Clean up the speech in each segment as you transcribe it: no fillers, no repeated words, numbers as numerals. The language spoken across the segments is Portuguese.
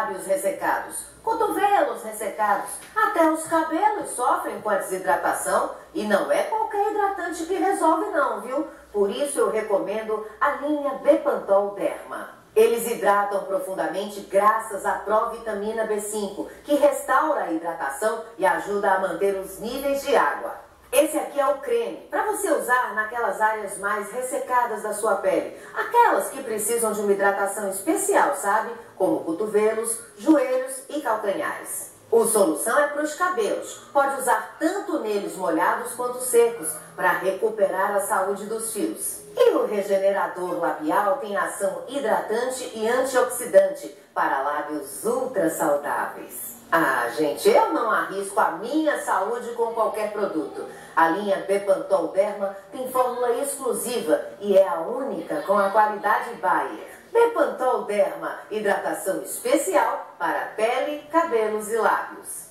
lábios ressecados, cotovelos ressecados, até os cabelos sofrem com a desidratação e não é qualquer hidratante que resolve não, viu? Por isso eu recomendo a linha Bepantol Derma. Eles hidratam profundamente graças à provitamina B5, que restaura a hidratação e ajuda a manter os níveis de água. Esse aqui é o creme, para você usar naquelas áreas mais ressecadas da sua pele. Aquelas que precisam de uma hidratação especial, sabe? Como cotovelos, joelhos e calcanhares. O solução é para os cabelos. Pode usar tanto neles molhados quanto secos, para recuperar a saúde dos fios. E o regenerador labial tem ação hidratante e antioxidante para lábios ultra saudáveis. Ah, gente, eu não arrisco a minha saúde com qualquer produto. A linha Bepantol Derma tem fórmula exclusiva e é a única com a qualidade Bayer. Bepantol Derma, hidratação especial para pele, cabelos e lábios.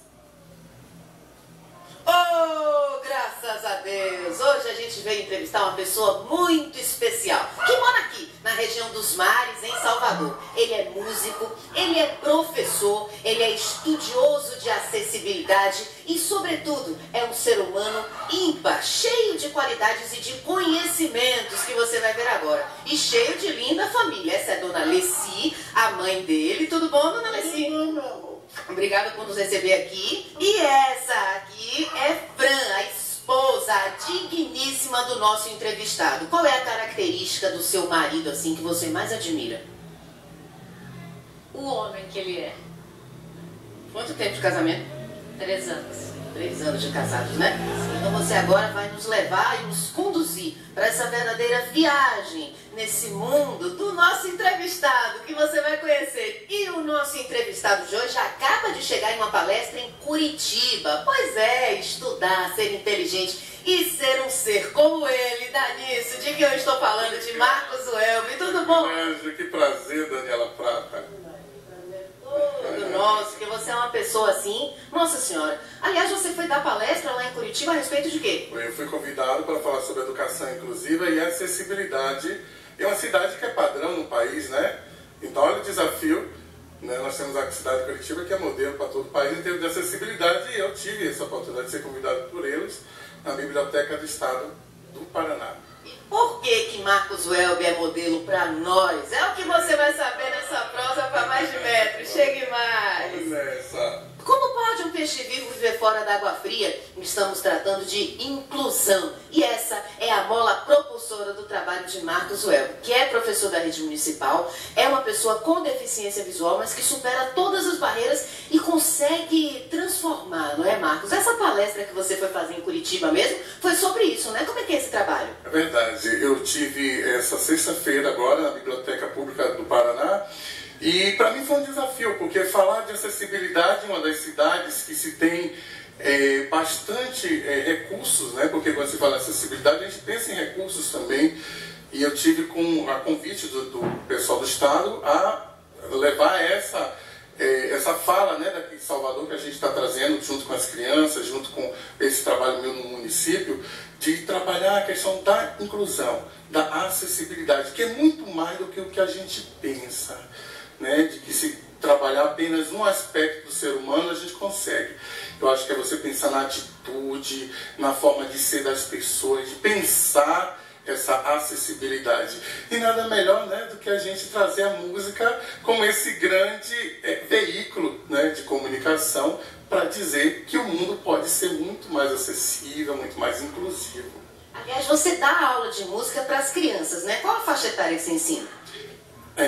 Oh, graças a Deus! Hoje a gente veio entrevistar uma pessoa muito especial, que mora aqui, na região dos Mares, em Salvador. Ele é músico, ele é professor, ele é estudioso de acessibilidade e, sobretudo, é um ser humano ímpar, cheio de qualidades e de conhecimentos, que você vai ver agora. E cheio de linda família. Essa é a dona Leci, a mãe dele. Tudo bom, dona Leci? Tudo bom, meu amor. Obrigada por nos receber aqui. E essa aqui é Fran, a esposa digníssima do nosso entrevistado. Qual é a característica do seu marido, assim, que você mais admira? O homem que ele é. Quanto tempo de casamento? 3 anos. 3 anos de casados, né? Então você agora vai nos levar e nos conduzir para essa verdadeira viagem nesse mundo do nosso entrevistado, que você vai conhecer. E o nosso entrevistado de hoje acaba de chegar em uma palestra em Curitiba. Pois é, estudar, ser inteligente e ser um ser como ele. Dá nisso, de que eu estou falando, de Marcos Welby. Tudo bom? Que prazer, Daniela Prata. Tudo nosso, que você é uma pessoa assim. Nossa Senhora. Aliás, você foi dar palestra lá em Curitiba a respeito de quê? Eu fui convidado para falar sobre educação inclusiva e acessibilidade. É uma cidade que é padrão no país, né? Então, olha o desafio. Né? Nós temos a cidade de Curitiba, que é modelo para todo o país em termos de acessibilidade. E eu tive essa oportunidade de ser convidado por eles na Biblioteca do Estado do Paraná. Por que Marcos Welby é modelo para nós? É o que você vai saber nessa prosa para mais de metro. Chegue mais! Vamos nessa! Como pode um peixe vivo viver fora da água fria? Estamos tratando de inclusão. E essa é a mola propulsora do trabalho de Marcos Welby, que é professor da rede municipal, é uma pessoa com deficiência visual, mas que supera todas as barreiras e consegue transformar, não é, Marcos? Essa palestra que você foi fazer em Curitiba mesmo foi sobre isso, né? Como é que é esse trabalho? É verdade. Eu tive essa sexta-feira agora na Biblioteca Pública do Paraná. E para mim foi um desafio, porque falar de acessibilidade em uma das cidades que se tem bastante recursos, né? Porque quando se fala de acessibilidade a gente pensa em recursos também. E eu tive com a convite do pessoal do Estado a levar essa fala, né, daqui de Salvador, que a gente está trazendo junto com as crianças, junto com esse trabalho meu no município, de trabalhar a questão da inclusão, da acessibilidade, que é muito mais do que o que a gente pensa. Né, de que se trabalhar apenas um aspecto do ser humano a gente consegue. Eu acho que é você pensar na atitude, na forma de ser das pessoas, de pensar essa acessibilidade. E nada melhor, né, do que a gente trazer a música como esse grande veículo, né, de comunicação para dizer que o mundo pode ser muito mais acessível, muito mais inclusivo. Aliás, você dá aula de música para as crianças, né? Qual a faixa etária que você ensina?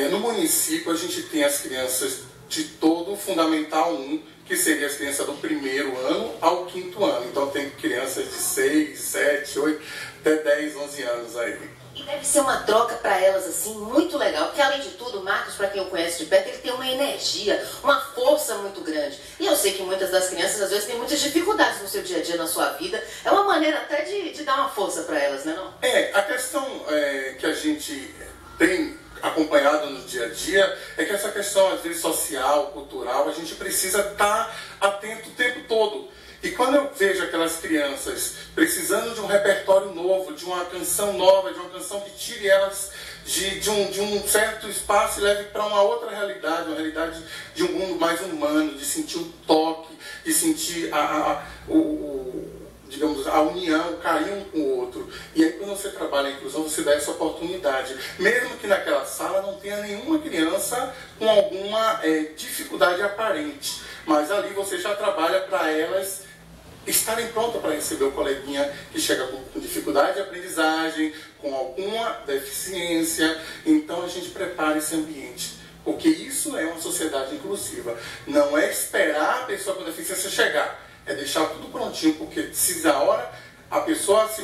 No município a gente tem as crianças de todo o Fundamental 1, que seria as crianças do 1º ano ao 5º ano. Então tem crianças de 6, 7, 8, até 10, 11 anos aí. E deve ser uma troca para elas assim muito legal, porque além de tudo, o Marcos, para quem o conhece de perto, ele tem uma energia, uma força muito grande. E eu sei que muitas das crianças às vezes têm muitas dificuldades no seu dia a dia, na sua vida. É uma maneira até de dar uma força para elas, né, não? A questão que a gente tem acompanhado no dia a dia é que essa questão, às vezes, social, cultural, a gente precisa estar atento o tempo todo. E quando eu vejo aquelas crianças precisando de um repertório novo, de uma canção nova, de uma canção que tire elas de um certo espaço e leve para uma outra realidade, uma realidade de um mundo mais humano, de sentir o toque, de sentir digamos, a união, o carinho um com o outro. E aí, quando você trabalha a inclusão, você dá essa oportunidade. Mesmo que naquela sala não tenha nenhuma criança com alguma dificuldade aparente. Mas ali você já trabalha para elas estarem prontas para receber o coleguinha que chega com dificuldade de aprendizagem, com alguma deficiência. Então, a gente prepara esse ambiente. Porque isso é uma sociedade inclusiva. Não é esperar a pessoa com deficiência chegar. É deixar tudo prontinho, porque se na hora a pessoa se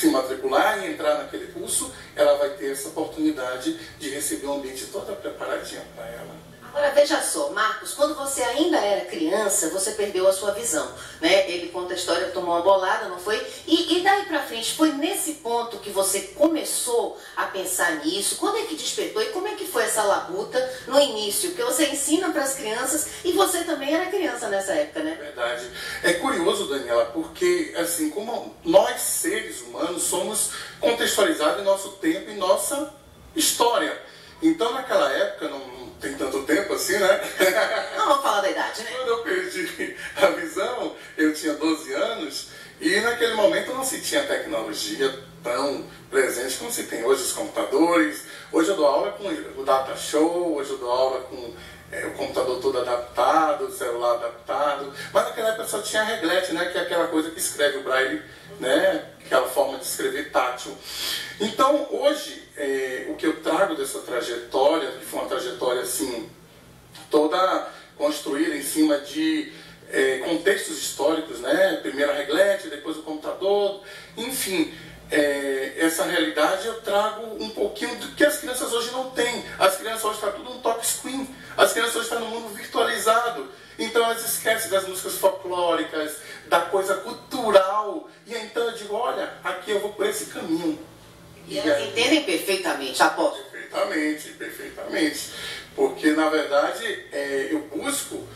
matricular e entrar naquele curso, ela vai ter essa oportunidade de receber um ambiente todo preparadinho para ela. Agora veja só, Marcos, quando você ainda era criança, você perdeu a sua visão, né? Ele conta a história, tomou uma bolada, não foi? E daí pra frente, foi nesse ponto que você começou a pensar nisso? Quando é que despertou e como é que foi essa labuta no início? Porque você ensina para as crianças e você também era criança nessa época, né? Verdade. É curioso, Daniela, porque assim, como nós seres humanos somos contextualizados em nosso tempo e nossa história. Então naquela época, não tem tanto tempo assim, né? Não vamos falar da idade, né? Quando eu perdi a visão, eu tinha 12 anos e naquele momento não se tinha tecnologia tão presente como se tem hoje os computadores. Hoje eu dou aula com o Data Show, hoje eu dou aula com o computador todo adaptado, o celular adaptado. Mas naquela época só tinha a reglete, né? Que é aquela coisa que escreve o braille, né? Aquela forma de escrever tátil. Então, hoje, o que eu trago dessa trajetória, que foi uma trajetória assim, toda construída em cima de contextos históricos, né? Primeiro a reglete, depois o computador, enfim, essa realidade eu trago um pouquinho do que as crianças hoje não têm. As crianças hoje estão tudo no touchscreen, as crianças hoje estão no mundo virtualizado. Então elas esquecem das músicas folclóricas, da coisa cultural. E então eu digo, olha, aqui eu vou por esse caminho. E elas entendem perfeitamente, aposto. Perfeitamente. Porque, na verdade, eu busco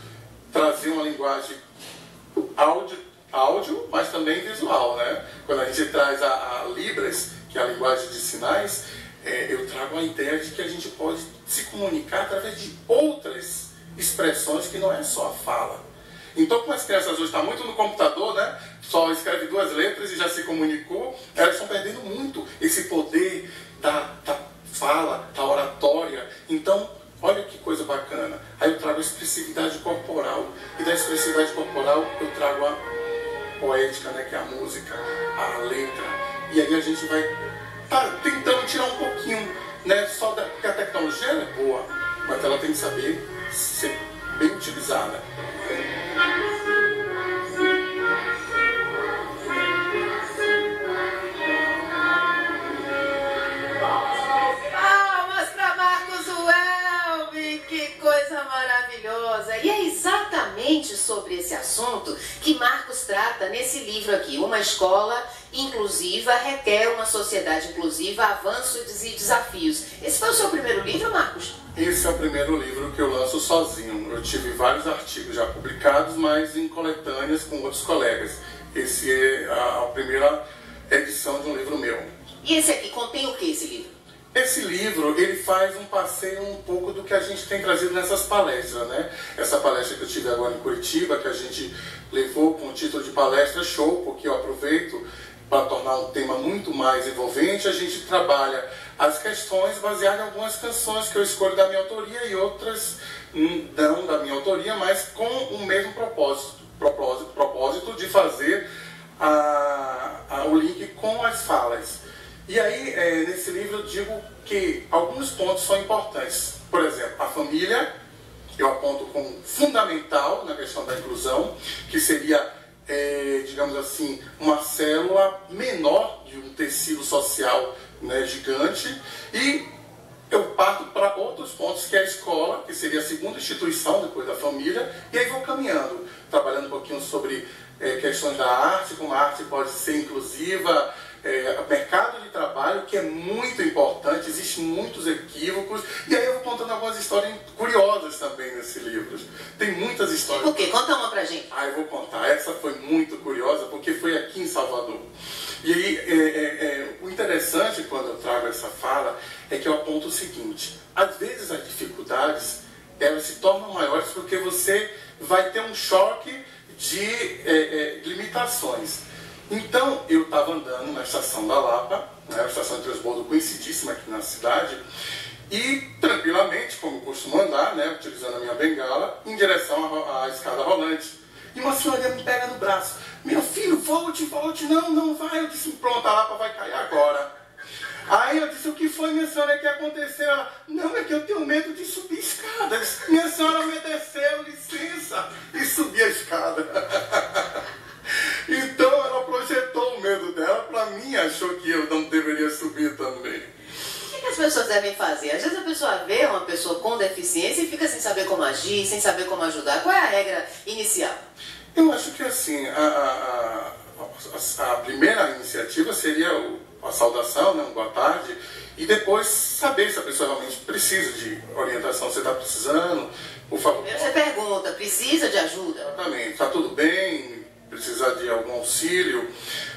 trazer uma linguagem áudio, mas também visual, né? Quando a gente traz a Libras, que é a linguagem de sinais, eu trago a ideia de que a gente pode se comunicar através de outras expressões que não é só a fala. Então, como as crianças hoje estão muito no computador, né? Só escreve 2 letras e já se comunicou, elas estão perdendo muito esse poder da fala, da oratória. Então, olha que coisa bacana. Aí eu trago a expressividade corporal. E da expressividade corporal eu trago a poética, né? Que é a música, a letra. E aí a gente vai tentando tirar um pouquinho, né? Porque a tecnologia ela é boa, mas ela tem que saber ser bem utilizada. Palmas para Marcos Welby, que coisa maravilhosa! E é exatamente sobre esse assunto que Marcos trata nesse livro aqui, Uma Escola Inclusiva Requer uma Sociedade Inclusiva, Avanços e Desafios. Esse foi o seu primeiro livro, Marcos? Esse é o primeiro livro que eu lanço sozinho. Eu tive vários artigos já publicados, mas em coletâneas com outros colegas. Esse é a primeira edição de um livro meu. E esse aqui, contém o que esse livro? Esse livro, ele faz um passeio um pouco do que a gente tem trazido nessas palestras, né? Essa palestra que eu tive agora em Curitiba, que a gente levou com o título de palestra show, porque eu aproveito para tornar um tema muito mais envolvente. A gente trabalha as questões baseadas em algumas canções que eu escolho da minha autoria e outras não da minha autoria, mas com o mesmo propósito de fazer o link com as falas. E aí, nesse livro eu digo que alguns pontos são importantes. Por exemplo, a família, eu aponto como fundamental na questão da inclusão, que seria, digamos assim, uma célula menor de um tecido social, né, gigante. E eu parto para outros pontos, que é a escola, que seria a segunda instituição depois da família, e aí vou caminhando, trabalhando um pouquinho sobre questões da arte, como a arte pode ser inclusiva, mercado de trabalho, que é muito importante, existem muitos equívocos, e aí eu vou contando algumas histórias curiosas também nesse livro. Tem muitas histórias. Por quê? Conta uma pra gente. Eu vou contar. Essa foi muito curiosa, porque foi aqui em Salvador. E aí, o interessante quando eu trago essa fala é que eu aponto o seguinte: às vezes as dificuldades elas se tornam maiores porque você vai ter um choque de limitações. Então, eu estava andando na estação da Lapa, né, uma estação de transbordo conhecidíssima aqui na cidade, e tranquilamente, como costumo andar, né, utilizando a minha bengala, em direção à escada rolante. E uma senhora me pega no braço: meu filho, volte, não vai. Eu disse: pronto, a Lapa vai cair agora. Aí eu disse: o que foi, minha senhora, que aconteceu? Ela: não, é que eu tenho medo de subir escadas. Minha senhora obedeceu, licença, e subi a escada. Então ela projetou o medo dela para mim, achou que eu não deveria subir também. O que as pessoas devem fazer? Às vezes a pessoa vê uma pessoa com deficiência e fica sem saber como agir, sem saber como ajudar. Qual é a regra inicial? Eu acho que assim, a primeira iniciativa seria a saudação, né, um boa tarde, e depois saber se a pessoa realmente precisa de orientação. Você está precisando, por favor. Primeiro você pergunta: precisa de ajuda? Exatamente, está tudo bem? Precisar de algum auxílio?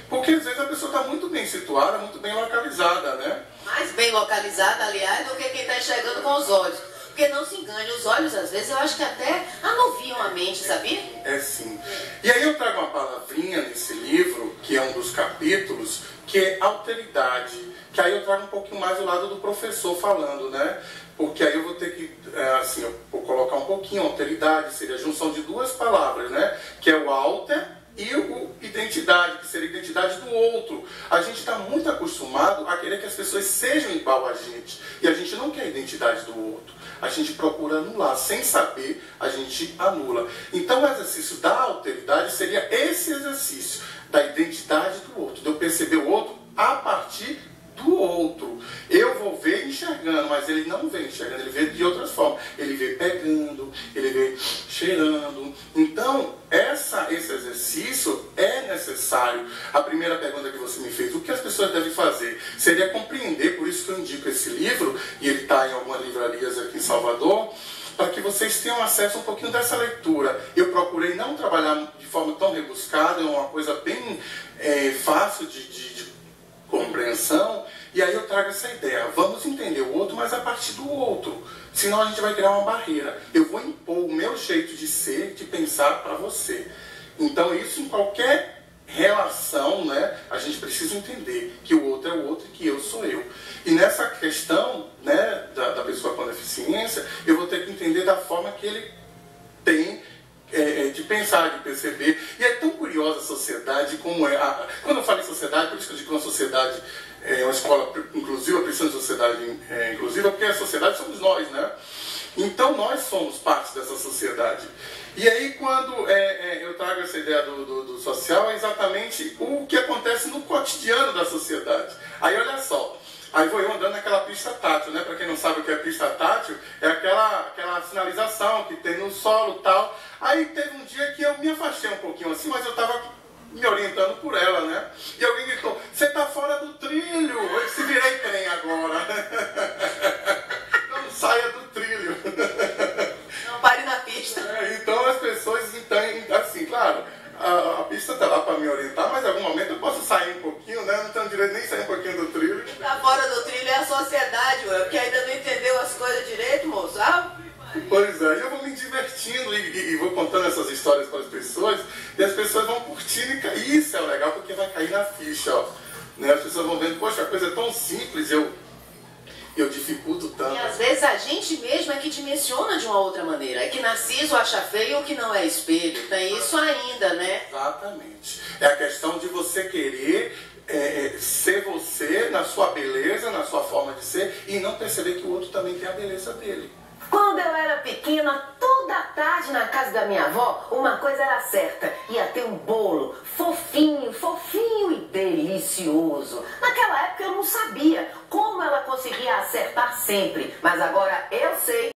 Porque às vezes a pessoa está muito bem situada, muito bem localizada, né? Mais bem localizada, aliás, do que quem está enxergando com os olhos. Porque não se engane, os olhos às vezes eu acho que até anoviam a mente, sabia? É sim. E aí eu trago uma palavrinha nesse livro, que é um dos capítulos, que é alteridade. Que aí eu trago um pouquinho mais do lado do professor falando, né? Porque aí eu vou ter que, assim, eu vou colocar um pouquinho, alteridade seria a junção de duas palavras, né? Que é o alter e o identidade, que seria a identidade do outro. A gente está muito acostumado a querer que as pessoas sejam igual a gente. E a gente não quer a identidade do outro. A gente procura anular. Sem saber, a gente anula. Então o exercício da alteridade seria esse exercício da identidade do outro. De eu perceber o outro a partir do outro. Eu vou ver enxergando, mas ele não vê enxergando, ele vê de outras formas. Ele vê pegando, ele vê cheirando. Então, esse exercício é necessário. A primeira pergunta que você me fez: o que as pessoas devem fazer? Seria compreender, por isso que eu indico esse livro, e ele está em algumas livrarias aqui em Salvador, para que vocês tenham acesso a um pouquinho dessa leitura. Eu procurei não trabalhar de forma tão rebuscada, é uma coisa bem fácil de compreensão, e aí eu trago essa ideia: vamos entender o outro, mas a partir do outro, senão a gente vai criar uma barreira. Eu vou impor o meu jeito de ser, de pensar para você. Então isso em qualquer relação, né, a gente precisa entender que o outro é o outro e que eu sou eu. E nessa questão, né, da pessoa com deficiência, eu vou ter que entender da forma que ele tem de pensar, de perceber. E é tão curiosa a sociedade como é. Quando eu falo em sociedade, por isso que eu digo que uma sociedade uma escola inclusiva, precisa de sociedade inclusiva, porque a sociedade somos nós, né? Então nós somos parte dessa sociedade. E aí quando eu trago essa ideia do social, é exatamente o que acontece no cotidiano da sociedade. Aí olha só, aí vou eu andando naquela pista tátil, né? Para quem não sabe o que é pista tátil, é aquela sinalização que tem no solo e tal. Aí teve um dia que eu me afastei um pouquinho assim, mas eu estava me orientando por ela, né? E alguém gritou: você está fora do trilho! Eu se virei trem agora. Não saia do trilho. Não pare na pista. Então as pessoas entendem, assim, claro, a pista está lá para me orientar, mas em algum momento eu posso sair um pouquinho, né? Não tenho direito nem sair um pouquinho do trilho. Tá fora do trilho é a sociedade, ué, porque ainda não entendeu as coisas direito, moço. Pois é, eu vou me divertindo e vou contando essas histórias para as pessoas, e as pessoas vão curtindo, e isso é legal, porque vai cair na ficha, ó. Né? As pessoas vão vendo: poxa, a coisa é tão simples, eu dificulto tanto. E às vezes a gente mesmo é que dimensiona de uma outra maneira. É que Narciso acha feio o que não é espelho. Tem isso ainda, né? Exatamente. É a questão de você querer ser você na sua beleza, na sua forma de ser, e não perceber que o outro também tem a beleza dele. Quando eu era pequena, toda tarde na casa da minha avó, uma coisa era certa: ia ter um bolo fofinho, fofinho e delicioso. Naquela época eu não sabia como ela conseguia acertar sempre, mas agora eu sei.